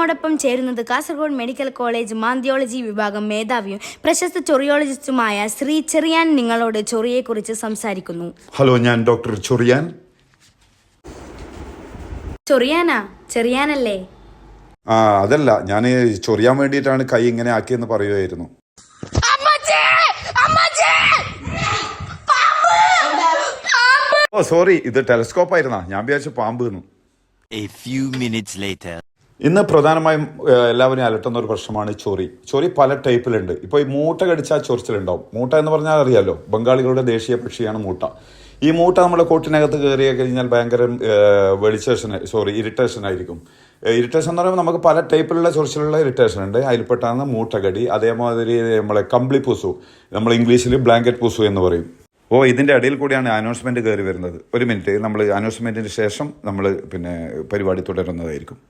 നമ്മോടൊപ്പം ചേരുന്നത് Kasaragod medical college മാന്തിയോളജി വിഭാഗം മേധാവിയും പ്രശസ്ത ചൊറിയോളജിസ്റ്റുമായ ശ്രീ ചെറിയാൻ നിങ്ങളോട് ചൊറിയെക്കുറിച്ച് സംസാരിക്കുന്നു. ഹലോ, ഞാൻ ഡോക്ടർ ചൊറിയാൻ. ചൊറിയാനാ? ചെറിയാനല്ലേ? അതല്ല, ഞാൻ ചൊറിയാൻ വേണ്ടിയിട്ടാണ് കൈ ഇങ്ങനെ ആക്കിയെന്ന് പറയുമായിരുന്നു. ഓ സോറി, ഇത് ടെലസ്കോപ്പ് ആയിരുന്നാ? ഞാൻ വിചാരിച്ചു പാമ്പ് എന്ന്. ഇന്ന് പ്രധാനമായും എല്ലാവരും അലട്ടുന്ന ഒരു പ്രശ്നമാണ് ചൊറി പല ടൈപ്പിലുണ്ട്. ഇപ്പോൾ ഈ മൂട്ട കടിച്ചാൽ ചൊറിച്ചിലുണ്ടാവും. മൂട്ട എന്ന് പറഞ്ഞാൽ അറിയാലോ, ബംഗാളികളുടെ ദേശീയ പക്ഷിയാണ് മൂട്ട. ഈ മൂട്ട നമ്മുടെ കോട്ടിനകത്ത് കയറി കഴിഞ്ഞാൽ ഭയങ്കര ഇറിറ്റേഷൻ ആയിരിക്കും. ഇറിറ്റേഷൻ എന്ന് പറയുമ്പോൾ നമുക്ക് പല ടൈപ്പിലുള്ള ചൊറിച്ചിലുള്ള ഇറിറ്റേഷൻ ഉണ്ട്. അതിൽപ്പെട്ടാണ് മൂട്ടകടി. അതേമാതിരി നമ്മളെ കമ്പിളിപ്പൂസു, നമ്മൾ ഇംഗ്ലീഷിൽ ബ്ലാങ്കറ്റ് പൂസു എന്ന് പറയും. ഇതിൻ്റെ ഇടയിൽ കൂടിയാണ് അനൗൺസ്മെൻറ്റ് കയറി വരുന്നത്. ഒരു മിനിറ്റ്, നമ്മൾ അനൗൺസ്മെൻറ്റിന് ശേഷം നമ്മൾ പരിപാടി തുടരുന്നതായിരിക്കും.